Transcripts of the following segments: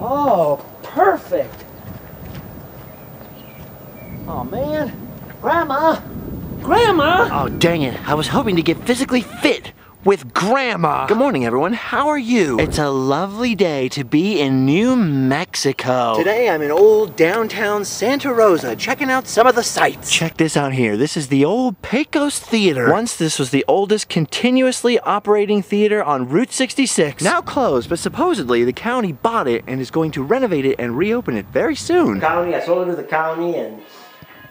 Oh, perfect. Oh, man. Grandma! Grandma! Oh, dang it. I was hoping to get physically fit with Grandma. Good morning, everyone. How are you? It's a lovely day to be in New Mexico. Today, I'm in old downtown Santa Rosa, checking out some of the sights. Check this out here. This is the old Pecos Theatre. Once, this was the oldest continuously operating theater on Route 66. Now closed, but supposedly the county bought it and is going to renovate it and reopen it very soon. I sold it to the county, and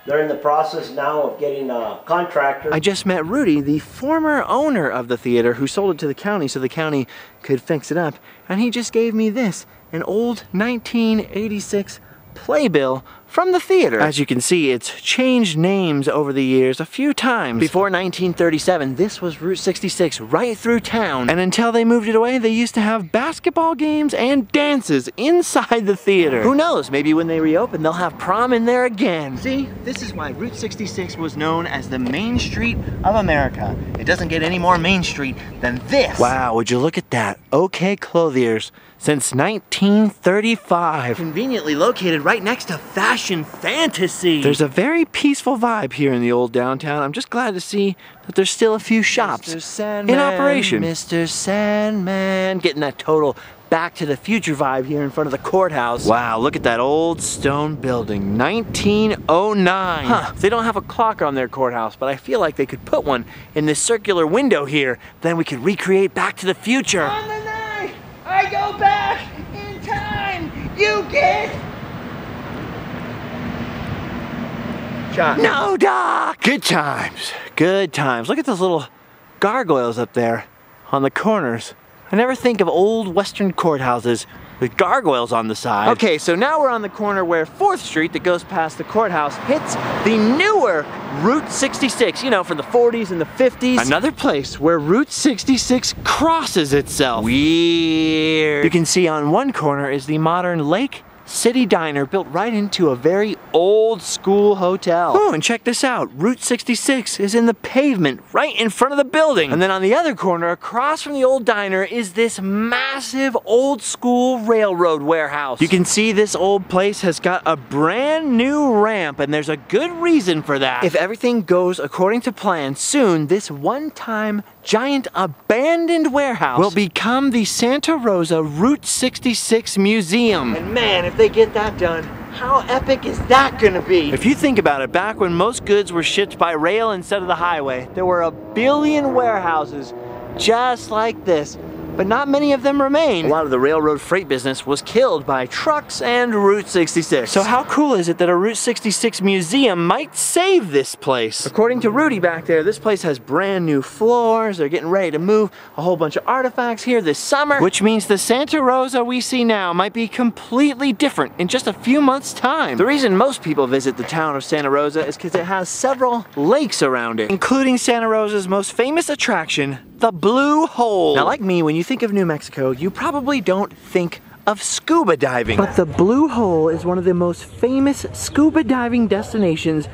they're in the process now of getting a contractor. I just met Rudy, the former owner of the theater, who sold it to the county so the county could fix it up. And he just gave me this, an old 1986 playbill from the theater. As you can see, it's changed names over the years a few times. Before 1937, this was Route 66 right through town. And until they moved it away, they used to have basketball games and dances inside the theater. Who knows, maybe when they reopen, they'll have prom in there again. See, this is why Route 66 was known as the Main Street of America. It doesn't get any more Main Street than this. Wow, would you look at that? OK Clothiers. Since 1935. Conveniently located right next to Fashion Fantasy. There's a very peaceful vibe here in the old downtown. I'm just glad to see that there's still a few shops in operation. Mr. Sandman. Getting that total Back to the Future vibe here in front of the courthouse. Wow, look at that old stone building, 1909. Huh, they don't have a clock on their courthouse, but I feel like they could put one in this circular window here. Then we could recreate Back to the Future. On the night I go back in time, you get shot. No, Doc! Good times, good times. Look at those little gargoyles up there on the corners. I never think of old Western courthouses with gargoyles on the side. Okay, so now we're on the corner where 4th Street that goes past the courthouse hits the newer Route 66, you know, from the 40s and the 50s. Another place where Route 66 crosses itself. Weird. You can see on one corner is the modern Lake City Diner built right into a very old school hotel. Oh, and check this out. Route 66 is in the pavement right in front of the building. And then on the other corner, across from the old diner, is this massive old school railroad warehouse. You can see this old place has got a brand new ramp, and there's a good reason for that. If everything goes according to plan, soon this one-time giant abandoned warehouse will become the Santa Rosa Route 66 Museum. And man, if they get that done, how epic is that gonna be? If you think about it, back when most goods were shipped by rail instead of the highway, there were 1 billion warehouses just like this. But not many of them remain. A lot of the railroad freight business was killed by trucks and Route 66. So how cool is it that a Route 66 museum might save this place? According to Rudy back there, this place has brand new floors. They're getting ready to move a whole bunch of artifacts here this summer, which means the Santa Rosa we see now might be completely different in just a few months' time. The reason most people visit the town of Santa Rosa is because it has several lakes around it, including Santa Rosa's most famous attraction, the Blue Hole. Now, like me, when you think of New Mexico, you probably don't think of scuba diving. But the Blue Hole is one of the most famous scuba diving destinations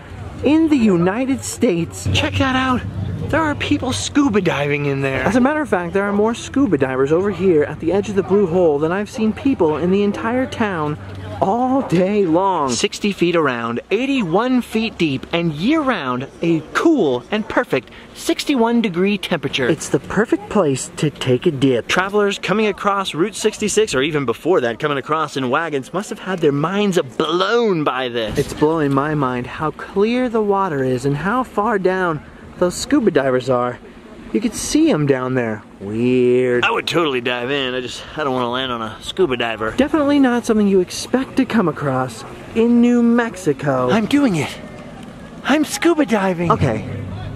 in the United States. Check that out. There are people scuba diving in there. As a matter of fact, there are more scuba divers over here at the edge of the Blue Hole than I've seen people in the entire town all day long. 60 feet around, 81 feet deep, and year-round, a cool and perfect 61-degree temperature. It's the perfect place to take a dip. Travelers coming across Route 66, or even before that, coming across in wagons, must have had their minds blown by this. It's blowing my mind how clear the water is and how far down those scuba divers are. You could see them down there. Weird. I would totally dive in. I don't want to land on a scuba diver. Definitely not something you expect to come across in New Mexico. I'm doing it. I'm scuba diving. Okay,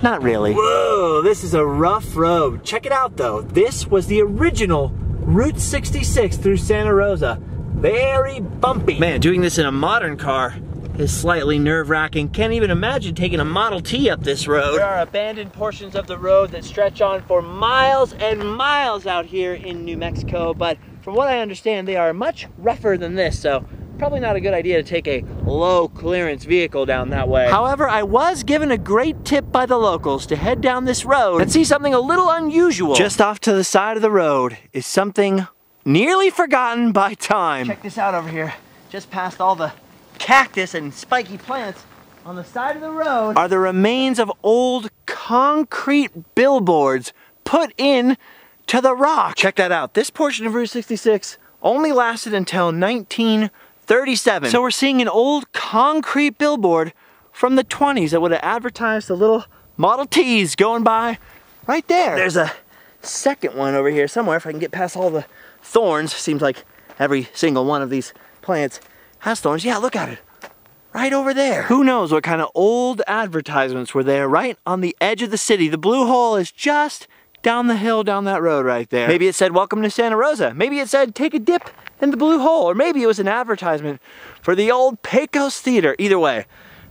not really. Whoa, this is a rough road. Check it out though. This was the original Route 66 through Santa Rosa. Very bumpy. Man, doing this in a modern car is slightly nerve-wracking. Can't even imagine taking a Model T up this road. There are abandoned portions of the road that stretch on for miles and miles out here in New Mexico, but from what I understand, they are much rougher than this, so probably not a good idea to take a low clearance vehicle down that way. However, I was given a great tip by the locals to head down this road and see something a little unusual. Just off to the side of the road is something nearly forgotten by time. Check this out over here. Just past all the cactus and spiky plants on the side of the road are the remains of old concrete billboards put in to the rock. Check that out. This portion of Route 66 only lasted until 1937. So we're seeing an old concrete billboard from the 20s that would have advertised the little Model Ts going by right there. There's a second one over here somewhere if I can get past all the thorns. Seems like every single one of these plants has thorns. Yeah, look at it. Right over there. Who knows what kind of old advertisements were there right on the edge of the city. The blue hole is just down the hill, down that road right there. Maybe it said, welcome to Santa Rosa. Maybe it said, take a dip in the blue hole. Or maybe it was an advertisement for the old Pecos Theatre. Either way,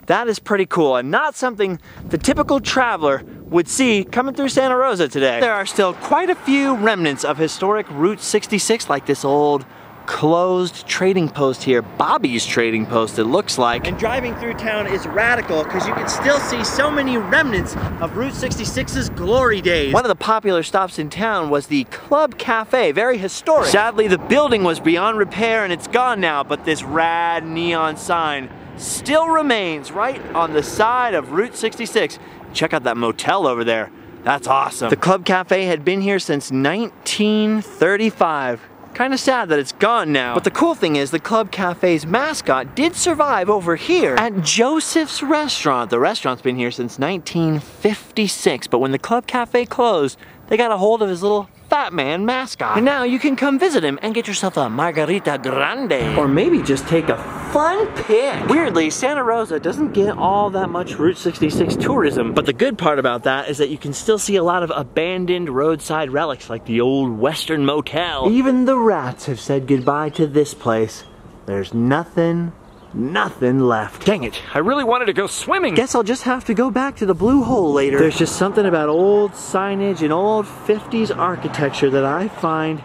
that is pretty cool and not something the typical traveler would see coming through Santa Rosa today. There are still quite a few remnants of historic Route 66, like this old closed trading post here, Bobby's Trading Post it looks like. And driving through town is radical because you can still see so many remnants of Route 66's glory days. One of the popular stops in town was the Club Cafe, very historic. Sadly, the building was beyond repair and it's gone now, but this rad neon sign still remains right on the side of Route 66. Check out that motel over there. That's awesome. The Club Cafe had been here since 1935. Kind of sad that it's gone now. But the cool thing is the Club Cafe's mascot did survive over here at Joseph's Restaurant. The restaurant's been here since 1956, but when the Club Cafe closed, they got a hold of his little fat man mascot. And now you can come visit him and get yourself a margarita grande. Or maybe just take a fun pic. Weirdly, Santa Rosa doesn't get all that much Route 66 tourism, but the good part about that is that you can still see a lot of abandoned roadside relics like the old Western Motel. Even the rats have said goodbye to this place. There's nothing left. Dang it, I really wanted to go swimming. Guess I'll just have to go back to the blue hole later. There's just something about old signage and old 50s architecture that I find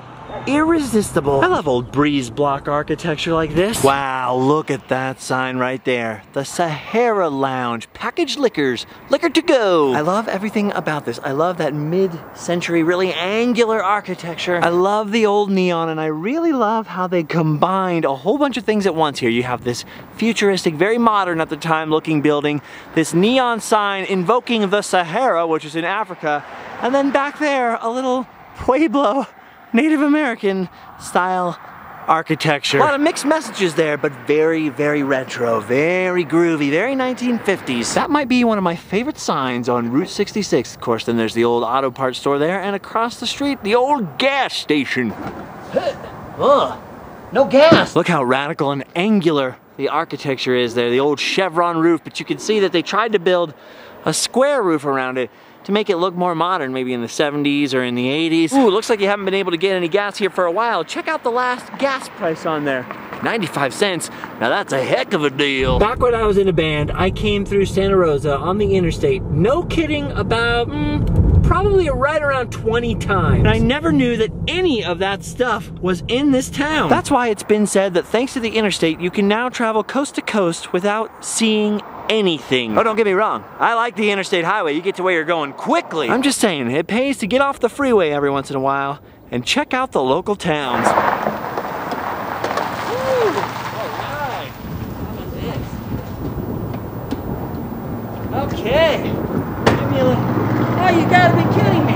irresistible. I love old breeze block architecture like this. Wow, look at that sign right there. The Sahara Lounge, packaged liquors, liquor to go. I love everything about this. I love that mid-century, really angular architecture. I love the old neon, and I really love how they combined a whole bunch of things at once here. You have this futuristic, very modern at the time looking building, this neon sign invoking the Sahara, which is in Africa, and then back there, a little Pueblo Native American style architecture. A lot of mixed messages there, but very, very retro, very groovy, very 1950s. That might be one of my favorite signs on Route 66. Of course, then there's the old auto parts store there, and across the street, the old gas station. Ugh, no gas. Look how radical and angular the architecture is there, the old chevron roof, but you can see that they tried to build a square roof around it to make it look more modern, maybe in the 70s or in the 80s. Ooh, looks like you haven't been able to get any gas here for a while. Check out the last gas price on there. 95 cents. Now that's a heck of a deal. Back when I was in a band, I came through Santa Rosa on the interstate, no kidding, about probably right around 20 times. And I never knew that any of that stuff was in this town. That's why it's been said that thanks to the interstate, you can now travel coast to coast without seeing anything. Oh, don't get me wrong. I like the interstate highway. You get to where you're going quickly. I'm just saying, it pays to get off the freeway every once in a while and check out the local towns. Woo! All right. How about this? Okay. Give me a little... Oh, you gotta be kidding me.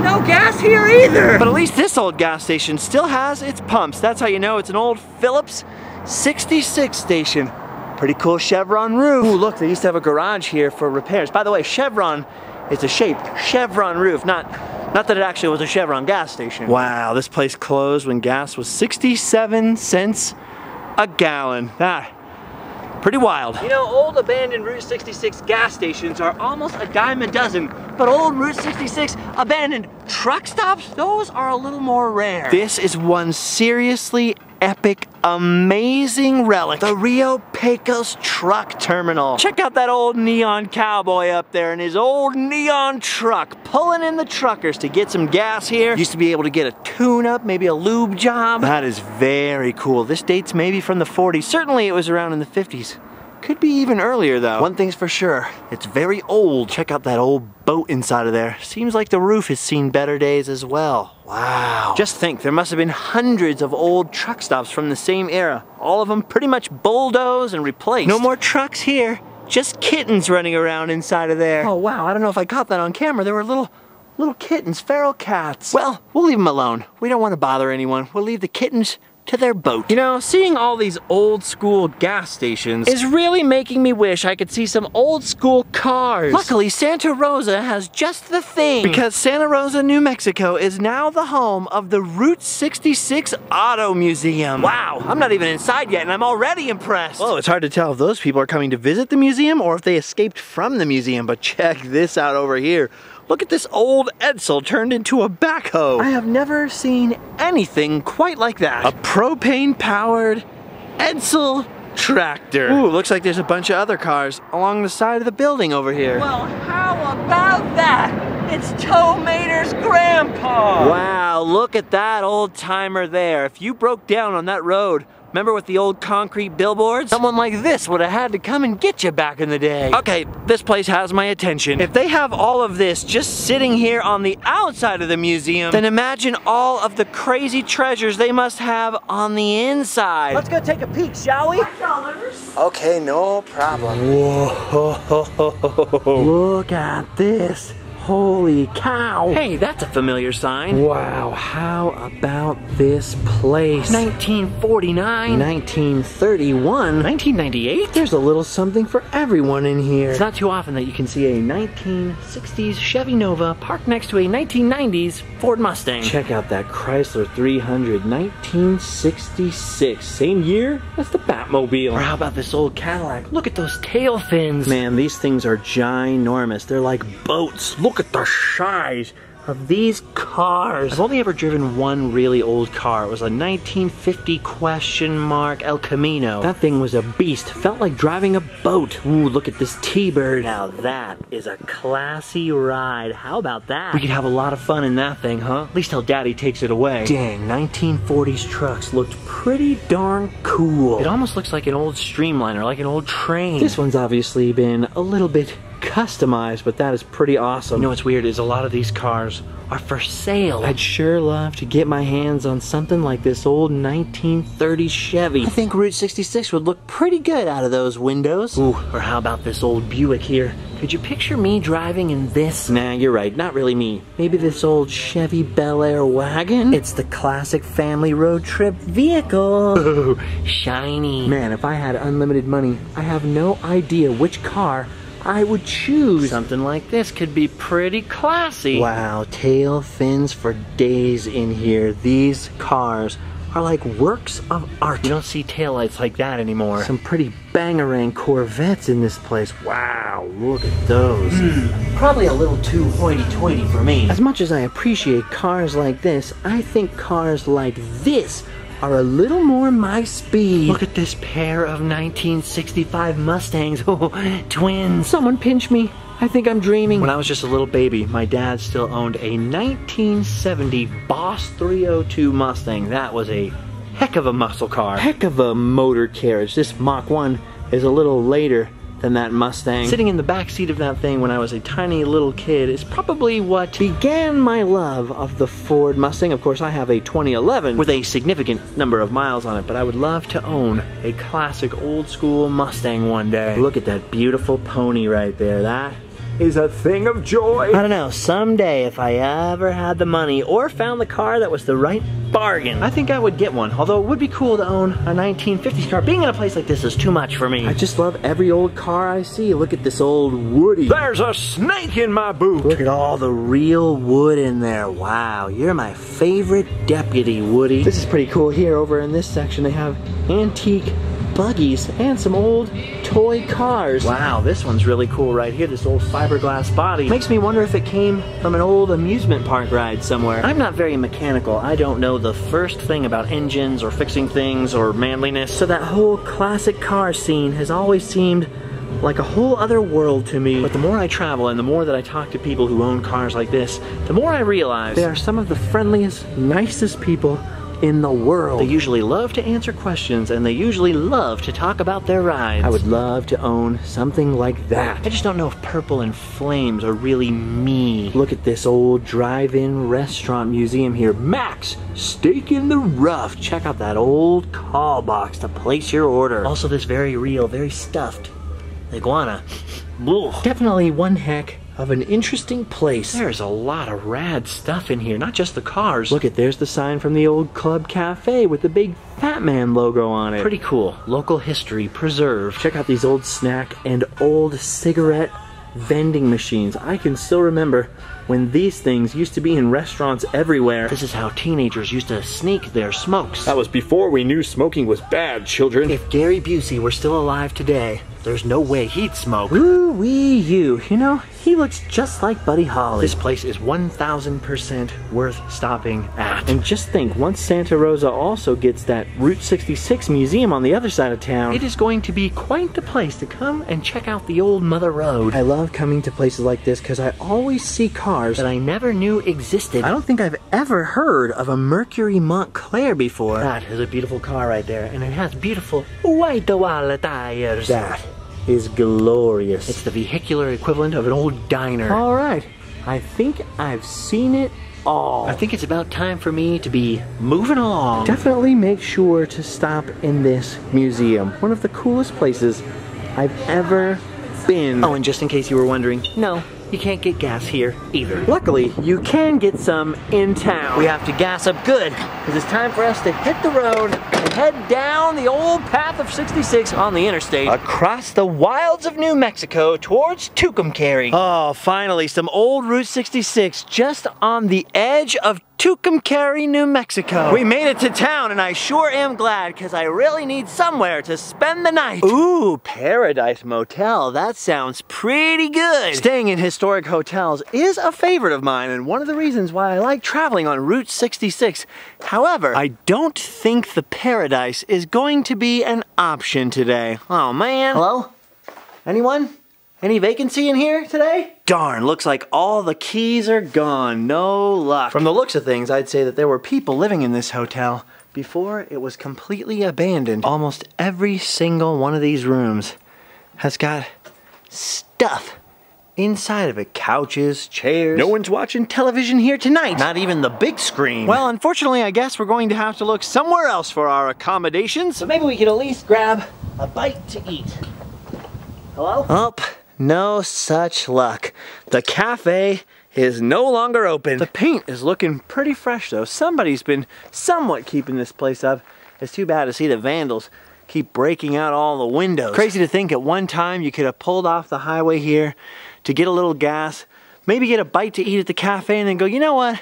No gas here either. But at least this old gas station still has its pumps. That's how you know it's an old Phillips 66 station. Pretty cool chevron roof. Ooh, look, they used to have a garage here for repairs. By the way, chevron is a shape, chevron roof, not that it actually was a Chevron gas station. Wow, this place closed when gas was 67 cents a gallon. Pretty wild. You know, old abandoned Route 66 gas stations are almost a dime a dozen, but old Route 66 abandoned truck stops, those are a little more rare. This is one seriously epic, amazing relic. The Rio Pecos truck terminal. Check out that old neon cowboy up there in his old neon truck, pulling in the truckers to get some gas here. Used to be able to get a tune-up, maybe a lube job. That is very cool. This dates maybe from the 40s. Certainly it was around in the 50s. Could be even earlier though. One thing's for sure, it's very old. Check out that old boat inside of there. Seems like the roof has seen better days as well. Wow. Just think, there must have been hundreds of old truck stops from the same era. All of them pretty much bulldozed and replaced. No more trucks here, just kittens running around inside of there. Oh wow, I don't know if I caught that on camera. There were little kittens, feral cats. Well, we'll leave them alone. We don't want to bother anyone. We'll leave the kittens to their boat. You know, seeing all these old school gas stations is really making me wish I could see some old school cars. Luckily, Santa Rosa has just the thing, because Santa Rosa, New Mexico is now the home of the Route 66 Auto Museum. Wow, I'm not even inside yet and I'm already impressed. Oh, it's hard to tell if those people are coming to visit the museum or if they escaped from the museum, but check this out over here. Look at this old Edsel turned into a backhoe. I have never seen anything quite like that. A propane-powered Edsel tractor. Ooh, looks like there's a bunch of other cars along the side of the building over here. Well, how about that? It's Tow Mater's grandpa. Wow, look at that old timer there. If you broke down on that road, remember with the old concrete billboards? Someone like this would have had to come and get you back in the day. Okay, this place has my attention. If they have all of this just sitting here on the outside of the museum, then imagine all of the crazy treasures they must have on the inside. Let's go take a peek, shall we? $5. Okay, no problem. Whoa, look at this. Holy cow. Hey, that's a familiar sign. Wow, how about this place? 1949, 1931, 1998? There's a little something for everyone in here. It's not too often that you can see a 1960s Chevy Nova parked next to a 1990s Ford Mustang. Check out that Chrysler 300, 1966. Same year as the Batmobile. Or how about this old Cadillac? Look at those tail fins. Man, these things are ginormous. They're like boats. Look at the size of these cars. I've only ever driven one really old car. It was a 1950 El Camino. That thing was a beast. Felt like driving a boat. Ooh, look at this T-Bird. Now that is a classy ride. How about that? We could have a lot of fun in that thing, huh? At least till Daddy takes it away. Dang, 1940s trucks looked pretty darn cool. It almost looks like an old streamliner, like an old train. This one's obviously been a little bit customized, but that is pretty awesome. You know what's weird is a lot of these cars are for sale. I'd sure love to get my hands on something like this old 1930s Chevy. I think Route 66 would look pretty good out of those windows. Ooh, or how about this old Buick here? Could you picture me driving in this? Nah, you're right, not really me. Maybe this old Chevy Bel Air wagon? It's the classic family road trip vehicle. Ooh, shiny. Man, if I had unlimited money, I have no idea which car I would choose. Something like this could be pretty classy. Wow, tail fins for days in here. These cars are like works of art. You don't see taillights like that anymore. Some pretty bangarang Corvettes in this place. Wow, look at those. Probably a little too hoity-toity for me. As much as I appreciate cars like this, I think cars like this are a little more my speed. Look at this pair of 1965 Mustangs. Oh, twins. Someone pinch me. I think I'm dreaming. When I was just a little baby, my dad still owned a 1970 Boss 302 Mustang. That was a heck of a muscle car. Heck of a motor carriage. This Mach 1 is a little later than that Mustang. Sitting in the back seat of that thing when I was a tiny little kid is probably what began my love of the Ford Mustang. Of course, I have a 2011 with a significant number of miles on it, but I would love to own a classic old school Mustang one day. Look at that beautiful pony right there. That is a thing of joy. I don't know, someday if I ever had the money or found the car that was the right bargain, I think I would get one. Although it would be cool to own a 1950s car. Being in a place like this is too much for me. I just love every old car I see. Look at this old Woody. There's a snake in my boot. Look at all the real wood in there. Wow, you're my favorite deputy, Woody. This is pretty cool here. Over in this section they have antique buggies and some old toy cars. Wow, this one's really cool right here, this old fiberglass body. Makes me wonder if it came from an old amusement park ride somewhere. I'm not very mechanical. I don't know the first thing about engines or fixing things or manliness, so that whole classic car scene has always seemed like a whole other world to me. But the more I travel and the more that I talk to people who own cars like this, the more I realize they are some of the friendliest, nicest people in the world. They usually love to answer questions, and they usually love to talk about their rides. I would love to own something like that. I just don't know if purple and flames are really me. Look at this old drive-in restaurant museum here. Max, steak in the rough. Check out that old call box to place your order. Also this very real, very stuffed iguana. Definitely one heck of an interesting place. There's a lot of rad stuff in here, not just the cars. Look at, there's the sign from the old Club Cafe with the big Fat Man logo on it. Pretty cool. Local history preserved. Check out these old snack and old cigarette vending machines. I can still remember when these things used to be in restaurants everywhere. This is how teenagers used to sneak their smokes. That was before we knew smoking was bad, children. If Gary Busey were still alive today, there's no way he'd smoke. Woo-wee-you. You know, he looks just like Buddy Holly. This place is 1,000% worth stopping at. And just think, once Santa Rosa also gets that Route 66 museum on the other side of town, it is going to be quite the place to come and check out the old Mother Road. I love coming to places like this because I always see cars that I never knew existed. I don't think I've ever heard of a Mercury Montclair before. That is a beautiful car right there, and it has beautiful white wall tires. That is glorious. It's the vehicular equivalent of an old diner. All right, I think I've seen it all. I think it's about time for me to be moving along. Definitely make sure to stop in this museum. One of the coolest places I've ever been. Oh, and just in case you were wondering, no, you can't get gas here either. Luckily, you can get some in town. We have to gas up good, because it's time for us to hit the road and head down the old path of 66 on the interstate across the wilds of New Mexico towards Tucumcari. Oh, finally, some old Route 66 just on the edge of Tucumcari, New Mexico. We made it to town, and I sure am glad, because I really need somewhere to spend the night. Ooh, Paradise Motel. That sounds pretty good. Staying in historic hotels is a favorite of mine, and one of the reasons why I like traveling on Route 66. However, I don't think the Paradise is going to be an option today. Oh, man. Hello? Anyone? Any vacancy in here today? Darn, looks like all the keys are gone. No luck. From the looks of things, I'd say that there were people living in this hotel before it was completely abandoned. Almost every single one of these rooms has got stuff inside of it. Couches, chairs. No one's watching television here tonight. Not even the big screen. Well, unfortunately, I guess we're going to have to look somewhere else for our accommodations. So maybe we could at least grab a bite to eat. Hello? Oh. No such luck. The cafe is no longer open. The paint is looking pretty fresh though. Somebody's been somewhat keeping this place up. It's too bad to see the vandals keep breaking out all the windows. Crazy to think at one time you could have pulled off the highway here to get a little gas, maybe get a bite to eat at the cafe, and then go, you know what?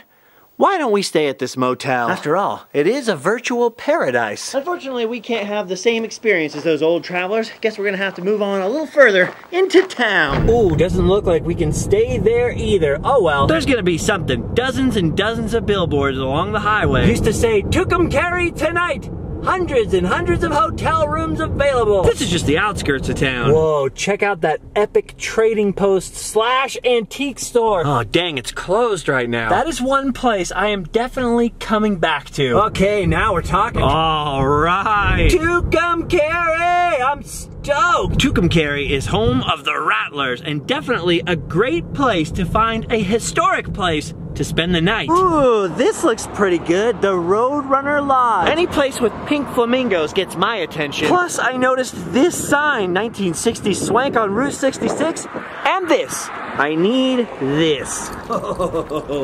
Why don't we stay at this motel? After all, it is a virtual paradise. Unfortunately, we can't have the same experience as those old travelers. Guess we're gonna have to move on a little further into town. Ooh, doesn't look like we can stay there either. Oh well. There's gonna be something. Dozens and dozens of billboards along the highway. Used to say, Tucumcari tonight. Hundreds and hundreds of hotel rooms available. This is just the outskirts of town. Whoa, check out that epic trading post / antique store. Oh, dang, it's closed right now. That is one place I am definitely coming back to. Okay, now we're talking. All right. Tucumcari, I'm stoked. Tucumcari is home of the Rattlers, and definitely a great place to find a historic place to spend the night. Ooh, this looks pretty good. The Roadrunner Lodge. Any place with pink flamingos gets my attention. Plus, I noticed this sign, 1960s swank on Route 66, and this. I need this.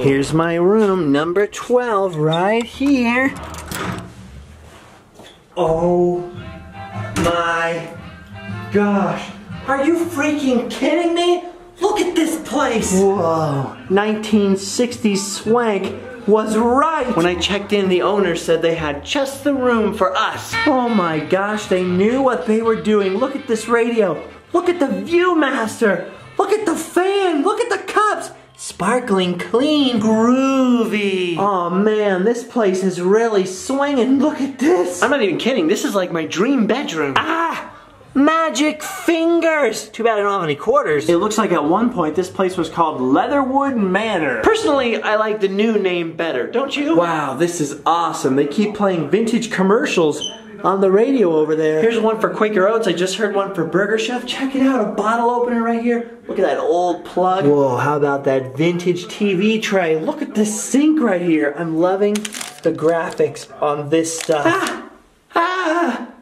Here's my room, number 12, right here. Oh my gosh. Are you freaking kidding me? Look at this place! Whoa, 1960s swank was right! When I checked in, the owner said they had just the room for us. Oh my gosh, they knew what they were doing. Look at this radio. Look at the Viewmaster. Look at the fan. Look at the cups. Sparkling clean. Groovy. Oh man, this place is really swinging. Look at this. I'm not even kidding. This is like my dream bedroom. Ah! magic fingers. Too bad I don't have any quarters. It looks like at one point this place was called Leatherwood Manor. Personally, I like the new name better, don't you? Wow, this is awesome. They keep playing vintage commercials on the radio over there. Here's one for Quaker Oats. I just heard one for Burger Chef. Check it out, a bottle opener right here. Look at that old plug. Whoa, how about that vintage TV tray? Look at this sink right here. I'm loving the graphics on this stuff.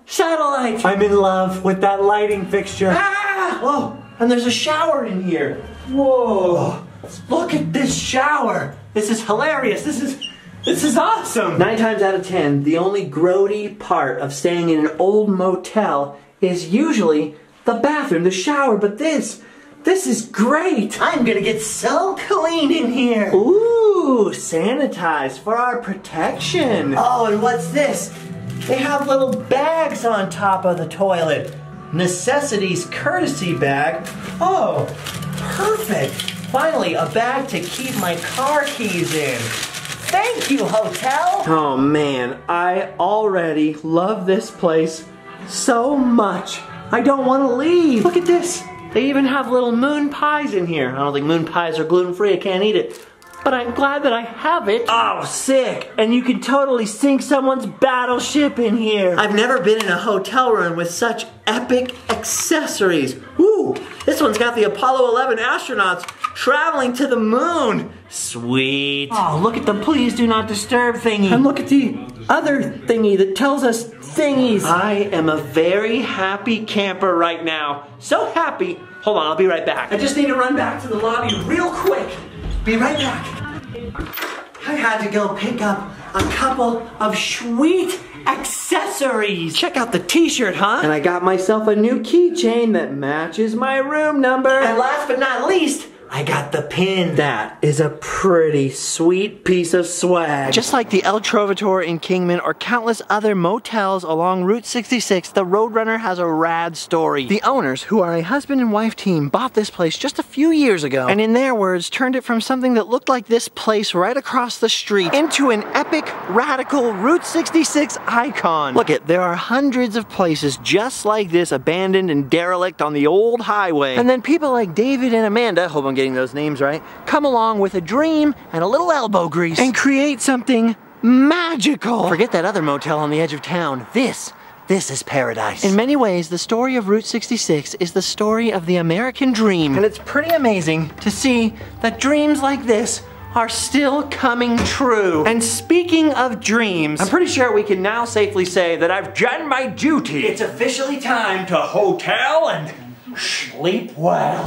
Satellite. I'm in love with that lighting fixture. Whoa, and there's a shower in here. Whoa, look at this shower. This is hilarious. This is awesome! 9 times out of 10, the only grody part of staying in an old motel is usually the bathroom, the shower, but this is great! I'm gonna get so clean in here! Ooh, sanitized for our protection! Oh, and what's this? They have little bags on top of the toilet. Necessities courtesy bag. Oh, perfect! Finally, a bag to keep my car keys in. Thank you, hotel! Oh man, I already love this place so much. I don't want to leave. Look at this. They even have little moon pies in here. I don't think moon pies are gluten-free. I can't eat it. But I'm glad that I have it. Oh, sick. And you can totally sink someone's battleship in here. I've never been in a hotel room with such epic accessories. Ooh, this one's got the Apollo 11 astronauts traveling to the moon. Sweet. Oh, look at the please do not disturb thingy. And look at the other thingy that tells us thingies. I am a very happy camper right now. So happy. Hold on, I'll be right back. I just need to run back to the lobby real quick. Be right back. I had to go pick up a couple of sweet accessories. Check out the t-shirt, huh? And I got myself a new keychain that matches my room number. And last but not least, I got the pin. That is a pretty sweet piece of swag. Just like the El Trovatore in Kingman or countless other motels along Route 66, the Roadrunner has a rad story. The owners, who are a husband and wife team, bought this place just a few years ago, and in their words, turned it from something that looked like this place right across the street into an epic, radical Route 66 icon. Look it, there are hundreds of places just like this abandoned and derelict on the old highway. And then people like David and Amanda, hope I'm getting those names right, come along with a dream and a little elbow grease and create something magical. Forget that other motel on the edge of town. This is paradise. In many ways, the story of Route 66 is the story of the American dream. And it's pretty amazing to see that dreams like this are still coming true. And speaking of dreams, I'm pretty sure we can now safely say that I've done my duty. It's officially time to hotel and sleep well.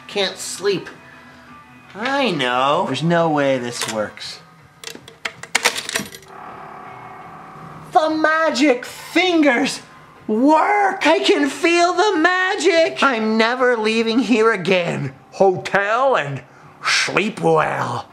Can't sleep. I know. There's no way this works. The magic fingers work! I can feel the magic! I'm never leaving here again. Hotel and sleep well.